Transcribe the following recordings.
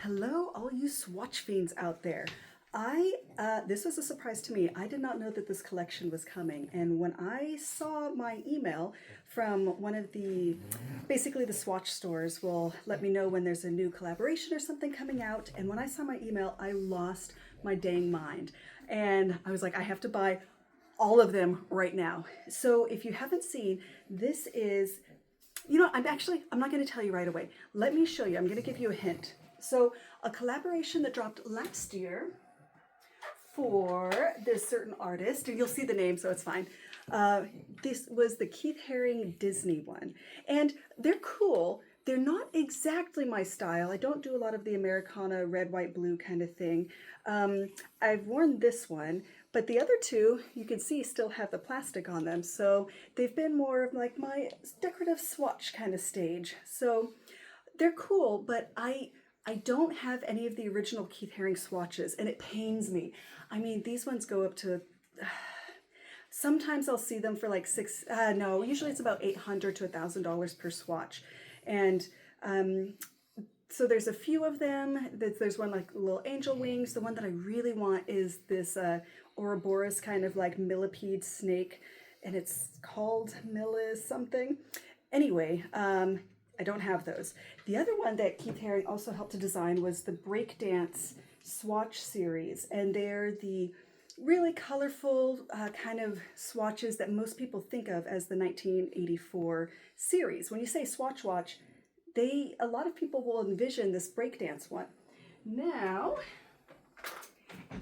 Hello, all you Swatch fiends out there. This was a surprise to me. I did not know that this collection was coming. And when I saw my email from one of basically the Swatch stores will let me know when there's a new collaboration or something coming out. And when I saw my email, I lost my dang mind. And I was like, I have to buy all of them right now. So if you haven't seen, this is, I'm not going to tell you right away. Let me show you. I'm going to give you a hint. So a collaboration that dropped last year for this certain artist, and you'll see the name, so it's fine. This was the Keith Haring Disney one. And they're cool. They're not exactly my style. I don't do a lot of the Americana red, white, blue kind of thing. I've worn this one, but the other two, you can see, still have the plastic on them. So they've been more of like my decorative swatch kind of stage. So they're cool, but I don't have any of the original Keith Haring swatches, and it pains me. I mean, these ones go up to, sometimes I'll see them for like usually it's about $800 to $1,000 per swatch. And so there's a few of them. There's one like little angel wings. The one that I really want is this Ouroboros kind of like millipede snake, and it's called Millis something. Anyway, I don't have those. The other one that Keith Haring also helped to design was the Breakdance Swatch series, and they're the really colorful kind of swatches that most people think of as the 1984 series. When you say Swatch Watch, a lot of people will envision this Breakdance one. Now,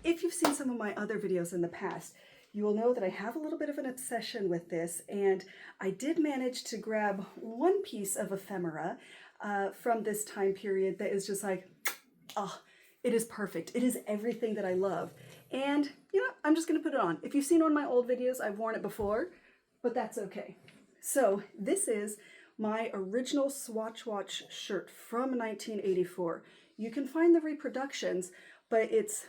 if you've seen some of my other videos in the past, you will know that I have a little bit of an obsession with this, and I did manage to grab one piece of ephemera from this time period that is just like, oh, it is perfect. It is everything that I love. And, I'm just going to put it on. If you've seen one of my old videos, I've worn it before, but that's okay. So this is my original Swatch Watch shirt from 1984. You can find the reproductions, but it's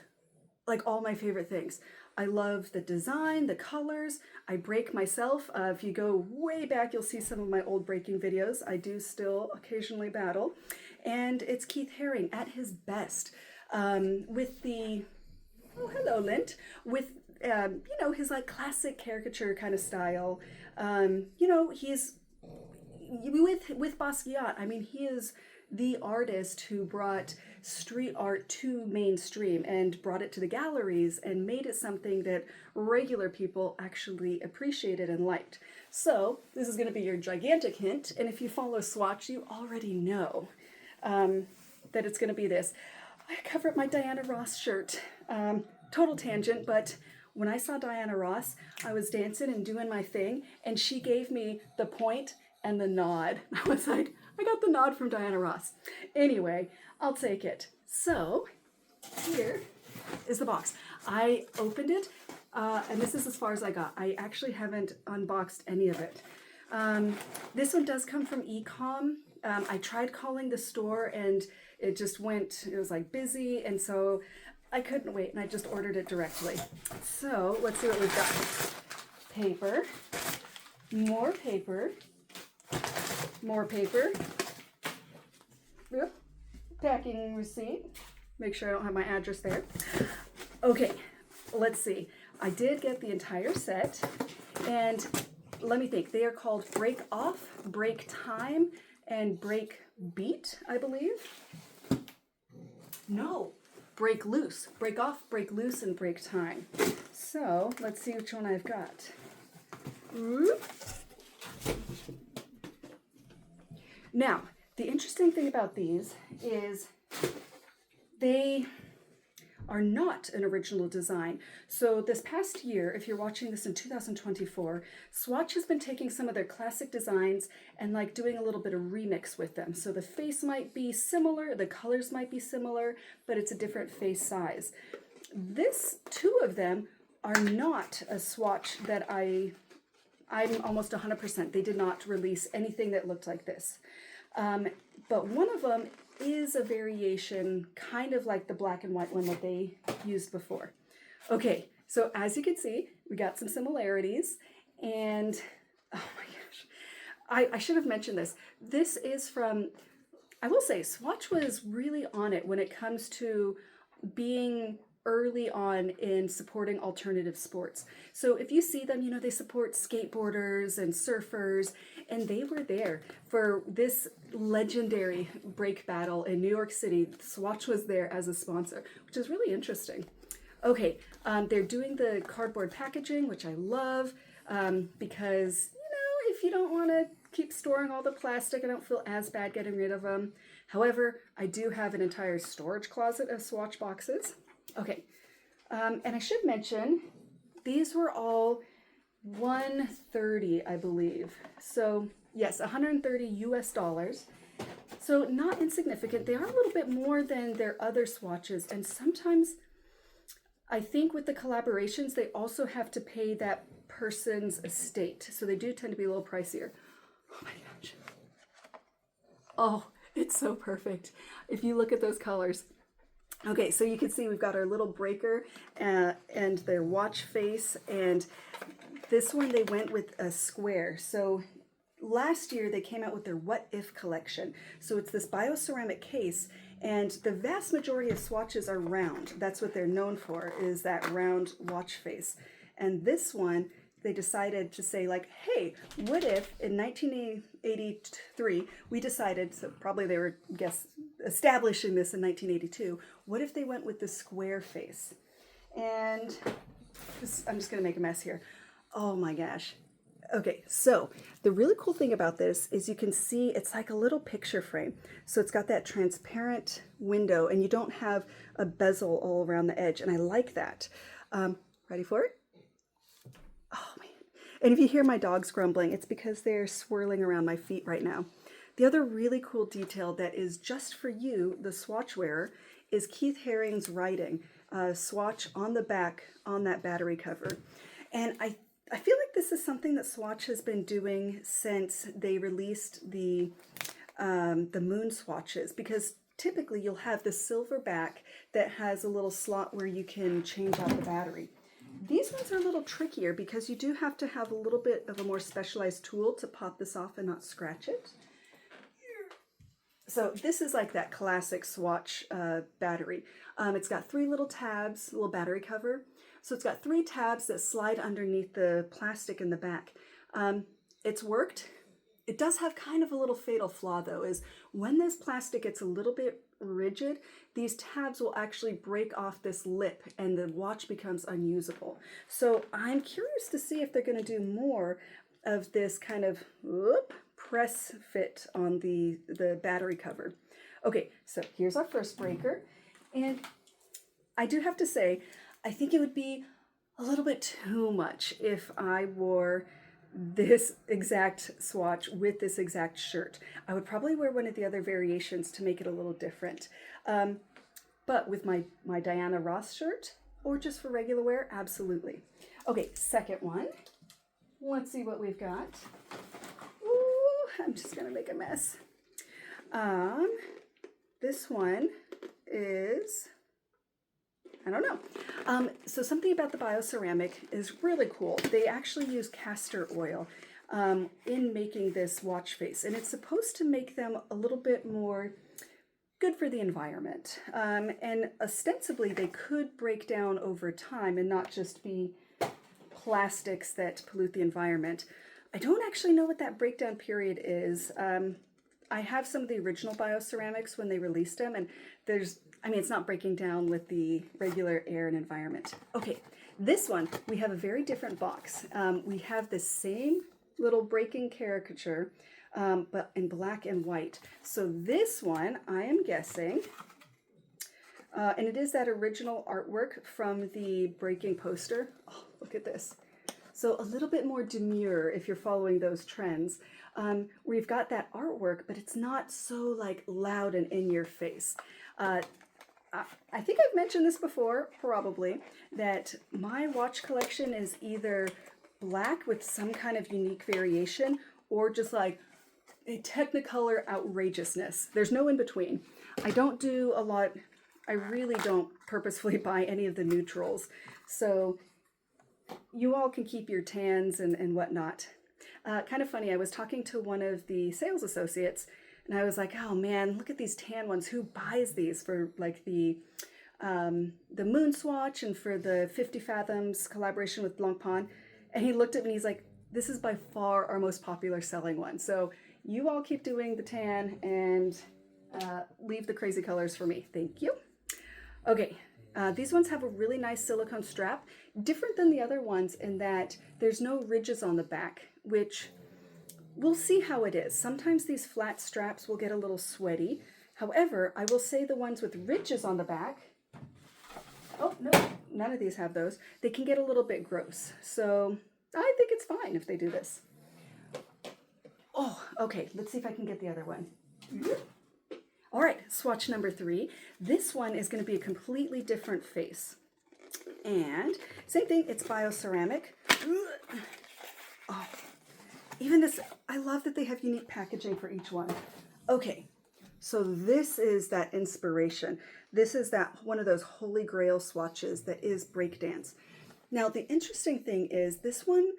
like all my favorite things. I love the design, the colors. I break myself. If you go way back, you'll see some of my old breaking videos. I do still occasionally battle. And it's Keith Haring at his best with the, oh, hello, Lint, with, his like classic caricature kind of style. He's, with Basquiat, I mean, he is the artist who brought street art to mainstream and brought it to the galleries and made it something that regular people actually appreciated and liked. So this is going to be your gigantic hint, and if you follow Swatch, you already know that it's going to be this. I cover up my Diana Ross shirt. Total tangent, but when I saw Diana Ross, I was dancing and doing my thing, and she gave me the point and the nod. I was like, I got the nod from Diana Ross. Anyway, I'll take it. So here is the box. I opened it, and this is as far as I got. I actually haven't unboxed any of it. This one does come from e-com. I tried calling the store, and it was like busy, and so I couldn't wait, and I just ordered it directly. So let's see what we've got. Paper, more paper, more paper. Yep. Packing receipt. Make sure I don't have my address there. Okay, let's see. I did get the entire set, and let me think. They are called Break Off, Break Time, and Break Beat, I believe. No, Break Loose. Break Off, Break Loose, and Break Time. So let's see which one I've got. Oop. Now, the interesting thing about these is they are not an original design. So this past year, if you're watching this in 2024, Swatch has been taking some of their classic designs and like doing a little bit of remix with them. So the face might be similar, the colors might be similar, but it's a different face size. Two of them are not a swatch that I'm almost 100%. They did not release anything that looked like this. But one of them is a variation, kind of like the black and white one that they used before. Okay, so as you can see, we got some similarities, and oh my gosh, I should have mentioned this. This is from I will say Swatch was really on it when it comes to being early on in supporting alternative sports. So if you see them, they support skateboarders and surfers, and they were there for this legendary break battle in New York City. Swatch was there as a sponsor, which is really interesting. Okay, they're doing the cardboard packaging, which I love, because, if you don't want to keep storing all the plastic, I don't feel as bad getting rid of them. However, I do have an entire storage closet of Swatch boxes. Okay, and I should mention, these were all $130, I believe. So yes, 130 US dollars. So not insignificant. They are a little bit more than their other swatches, and sometimes I think with the collaborations, they also have to pay that person's estate. So they do tend to be a little pricier. Oh my gosh. Oh, it's so perfect. If you look at those colors. Okay, so you can see we've got our little breaker and their watch face, and this one they went with a square. So last year they came out with their What If collection. So it's this bioceramic case, and the vast majority of swatches are round. That's what they're known for, is that round watch face. And this one, they decided to say, like, hey, what if in 1983 we decided, so probably they were establishing this in 1982, what if they went with the square face? And I'm just going to make a mess here. Oh my gosh. Okay, so the really cool thing about this is you can see it's like a little picture frame. So it's got that transparent window, and you don't have a bezel all around the edge, and I like that. Ready for it? Oh man. And if you hear my dogs grumbling, it's because they're swirling around my feet right now. The other really cool detail that is just for you, the Swatch wearer, is Keith Haring's writing, Swatch on the back on that battery cover. And I feel like this is something that Swatch has been doing since they released the moon swatches, because typically you'll have the silver back that has a little slot where you can change out the battery. These ones are a little trickier because you do have to have a little bit of a more specialized tool to pop this off and not scratch it. So this is like that classic Swatch battery. It's got 3 little tabs, little battery cover. So it's got 3 tabs that slide underneath the plastic in the back. It's worked. It does have kind of a little fatal flaw though, is when this plastic gets a little bit rigid, these tabs will actually break off this lip and the watch becomes unusable. So I'm curious to see if they're going to do more of this kind of press fit on the battery cover. Okay, so here's our first breaker. And I do have to say, I think it would be a little bit too much if I wore this exact swatch with this exact shirt. I would probably wear one of the other variations to make it a little different. But with my Diana Ross shirt, or just for regular wear, absolutely. Okay, second one. Let's see what we've got. Ooh, I'm just gonna make a mess. This one is, I don't know. So something about the bioceramic is really cool. They actually use castor oil in making this watch face, and it's supposed to make them a little bit more good for the environment. And ostensibly they could break down over time and not just be plastics that pollute the environment. I don't actually know what that breakdown period is. I have some of the original bioceramics when they released them, and it's not breaking down with the regular air and environment. Okay, this one, we have a very different box. We have the same little breaking caricature, but in black and white. So this one, I am guessing, and it is that original artwork from the breaking poster. Oh, look at this. So a little bit more demure if you're following those trends. We've got that artwork, but it's not so like loud and in your face. I think I've mentioned this before, probably, that my watch collection is either black with some kind of unique variation or just like a Technicolor outrageousness. There's no in between. I don't do a lot, I really don't purposefully buy any of the neutrals. So you all can keep your tans and whatnot. Kind of funny, I was talking to one of the sales associates And I was like, oh man, look at these tan ones. Who buys these for like the Moon Swatch and for the 50 Fathoms collaboration with Blancpain? And he looked at me and he's like, this is by far our most popular selling one. So you all keep doing the tan and leave the crazy colors for me. Thank you. Okay, these ones have a really nice silicone strap, different than the other ones in that there's no ridges on the back, which we'll see how it is. Sometimes these flat straps will get a little sweaty. However, I will say the ones with ridges on the back, oh no, none of these have those, they can get a little bit gross. So I think it's fine if they do this. Oh, okay, let's see if I can get the other one. All right, swatch number 3. This one is going to be a completely different face. And same thing, it's bioceramic. Oh, even this, I love that they have unique packaging for each one. Okay, so this is that inspiration. This is that one of those holy grail swatches that is Breakdance. Now, the interesting thing is this one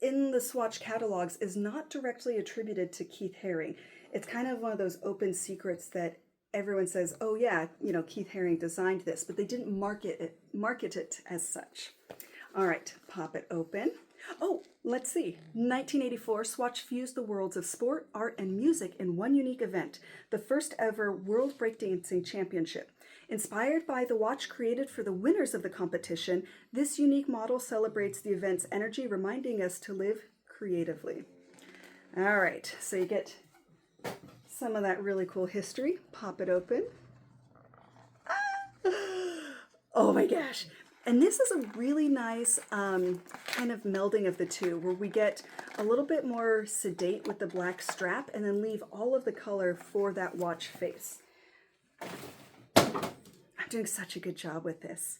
in the Swatch catalogs is not directly attributed to Keith Haring. It's kind of one of those open secrets that everyone says, oh yeah, you know, Keith Haring designed this, but they didn't market it as such. All right, pop it open. Oh, let's see. 1984, Swatch fused the worlds of sport, art, and music in one unique event, the first ever World Breakdancing Championship. Inspired by the watch created for the winners of the competition, this unique model celebrates the event's energy, reminding us to live creatively. All right, so you get some of that really cool history. Pop it open. Ah! Oh my gosh. And this is a really nice kind of melding of the two, where we get a little bit more sedate with the black strap and then leave all of the color for that watch face. I'm doing such a good job with this.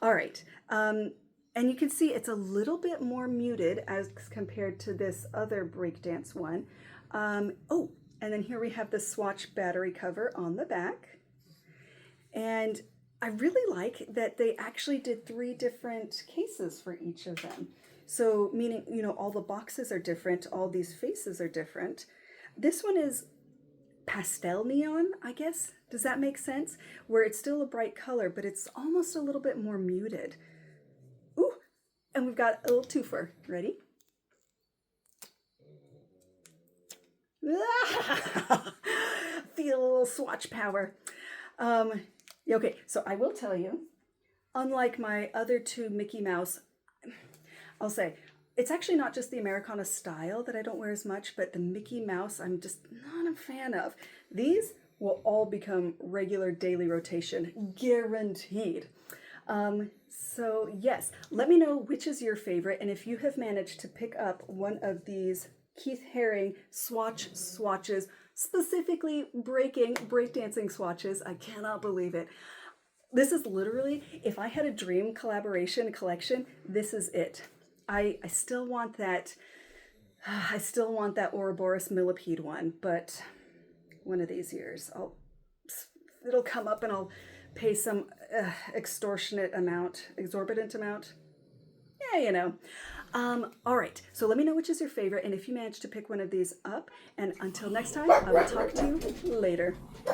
All right. And you can see it's a little bit more muted as compared to this other Breakdance one. Oh, and then here we have the Swatch battery cover on the back. And I really like that they actually did 3 different cases for each of them. So meaning, you know, all the boxes are different, all these faces are different. This one is pastel neon, I guess. Does that make sense? Where it's still a bright color, but it's almost a little bit more muted. Ooh, and we've got a little twofer. Ready? Feel a little Swatch power. Okay, so I will tell you, unlike my other 2 Mickey Mouse, I'll say, it's actually not just the Americana style that I don't wear as much, but the Mickey Mouse I'm just not a fan of. These will all become regular daily rotation, guaranteed. So yes, let me know which is your favorite, and if you have managed to pick up one of these Keith Haring swatches, specifically breakdancing swatches. I cannot believe it. This is literally, if I had a dream collaboration collection, this is it. I still want that. I still want that Ouroboros millipede one, but one of these years, it'll come up and I'll pay some exorbitant amount. Yeah, you know. All right, so let me know which is your favorite, and if you manage to pick one of these up, and until next time, I will talk to you later.